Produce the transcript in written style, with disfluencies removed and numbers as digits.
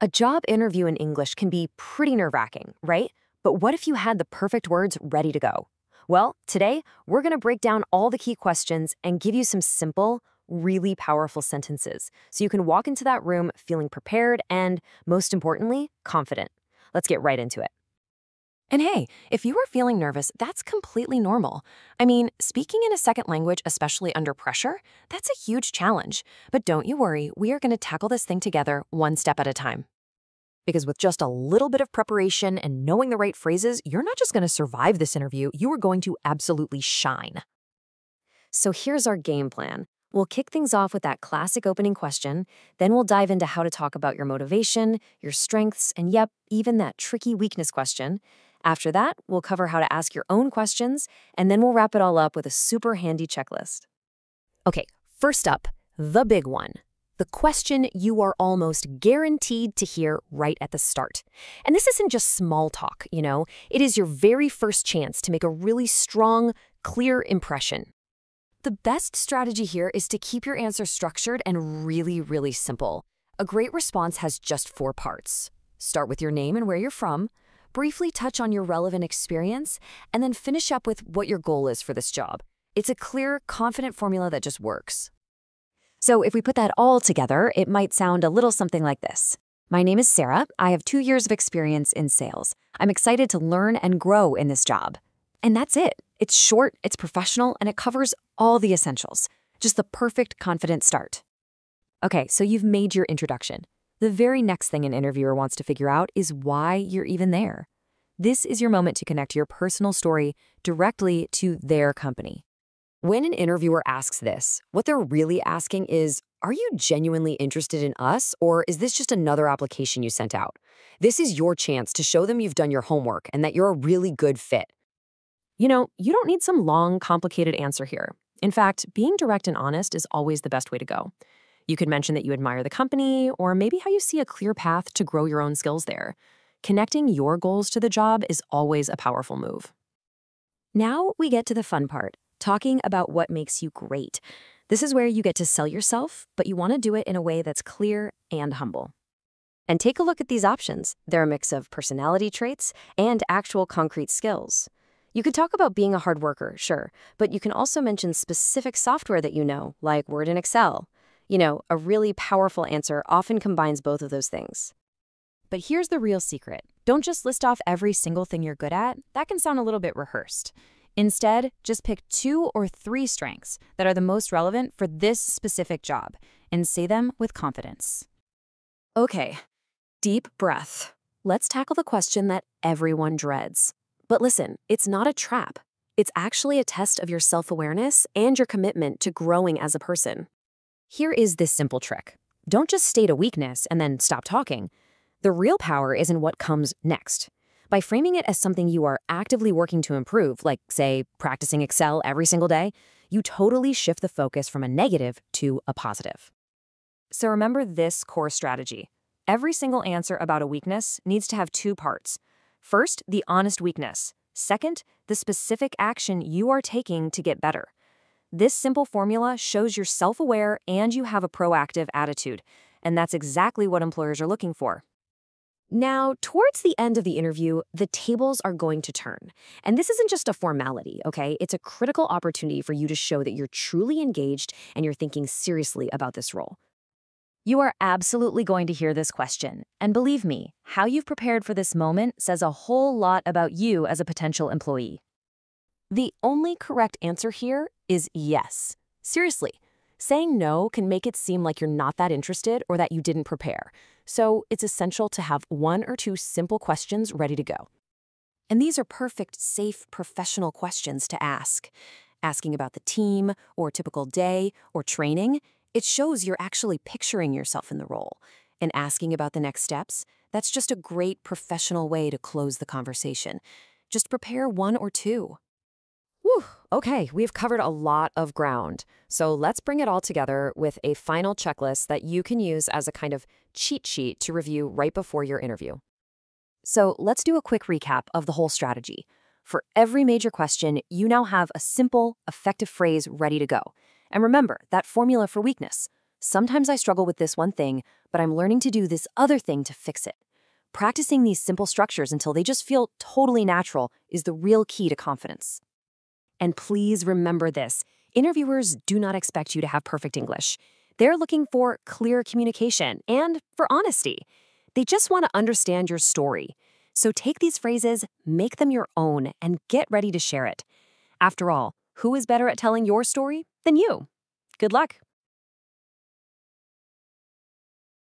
A job interview in English can be pretty nerve-wracking, right? But what if you had the perfect words ready to go? Well, today, we're going to break down all the key questions and give you some simple, really powerful sentences so you can walk into that room feeling prepared and, most importantly, confident. Let's get right into it. And hey, if you are feeling nervous, that's completely normal. I mean, speaking in a second language, especially under pressure, that's a huge challenge. But don't you worry, we are going to tackle this thing together one step at a time. Because with just a little bit of preparation and knowing the right phrases, you're not just going to survive this interview, you are going to absolutely shine. So here's our game plan. We'll kick things off with that classic opening question, then we'll dive into how to talk about your motivation, your strengths, and yep, even that tricky weakness question. After that, we'll cover how to ask your own questions, and then we'll wrap it all up with a super handy checklist. Okay, first up, the big one. The question you are almost guaranteed to hear right at the start. And this isn't just small talk, it is your very first chance to make a really strong, clear impression. The best strategy here is to keep your answer structured and really, really simple. A great response has just 4 parts. Start with your name and where you're from, briefly touch on your relevant experience, and then finish up with what your goal is for this job. It's a clear, confident formula that just works. So if we put that all together, it might sound a little something like this. My name is Sarah. I have 2 years of experience in sales. I'm excited to learn and grow in this job. And that's it. It's short, it's professional, and it covers all the essentials. Just the perfect, confident start. Okay, so you've made your introduction. The very next thing an interviewer wants to figure out is why you're even there. This is your moment to connect your personal story directly to their company. When an interviewer asks this, what they're really asking is, are you genuinely interested in us, or is this just another application you sent out? This is your chance to show them you've done your homework and that you're a really good fit. You don't need some long, complicated answer here. In fact, being direct and honest is always the best way to go. You could mention that you admire the company, or maybe how you see a clear path to grow your own skills there. Connecting your goals to the job is always a powerful move. Now we get to the fun part. Talking about what makes you great. This is where you get to sell yourself, but you want to do it in a way that's clear and humble. And take a look at these options. They're a mix of personality traits and actual concrete skills. You could talk about being a hard worker, sure, but you can also mention specific software that you know, like Word and Excel. A really powerful answer often combines both of those things. But here's the real secret. Don't just list off every single thing you're good at. That can sound a little bit rehearsed. Instead, just pick 2 or 3 strengths that are the most relevant for this specific job and say them with confidence. Okay, deep breath. Let's tackle the question that everyone dreads. But listen, it's not a trap. It's actually a test of your self-awareness and your commitment to growing as a person. Here is this simple trick. Don't just state a weakness and then stop talking. The real power is in what comes next. By framing it as something you are actively working to improve, like, say, practicing Excel every single day, you totally shift the focus from a negative to a positive. So remember this core strategy. Every single answer about a weakness needs to have 2 parts. First, the honest weakness. Second, the specific action you are taking to get better. This simple formula shows you're self-aware and you have a proactive attitude, and that's exactly what employers are looking for. Now, towards the end of the interview, the tables are going to turn. And this isn't just a formality, okay? It's a critical opportunity for you to show that you're truly engaged and you're thinking seriously about this role. You are absolutely going to hear this question. And believe me, how you've prepared for this moment says a whole lot about you as a potential employee. The only correct answer here is yes. Seriously. Saying no can make it seem like you're not that interested or that you didn't prepare. So it's essential to have 1 or 2 simple questions ready to go. And these are perfect, safe, professional questions to ask. Asking about the team, or typical day, or training, it shows you're actually picturing yourself in the role. And asking about the next steps, that's just a great professional way to close the conversation. Just prepare 1 or 2. Whew, okay, we've covered a lot of ground. So let's bring it all together with a final checklist that you can use as a kind of cheat sheet to review right before your interview. So let's do a quick recap of the whole strategy. For every major question, you now have a simple, effective phrase ready to go. And remember that formula for weakness. Sometimes I struggle with this one thing, but I'm learning to do this other thing to fix it. Practicing these simple structures until they just feel totally natural is the real key to confidence. And please remember this. Interviewers do not expect you to have perfect English. They're looking for clear communication and for honesty. They just want to understand your story. So take these phrases, make them your own, and get ready to share it. After all, who is better at telling your story than you? Good luck.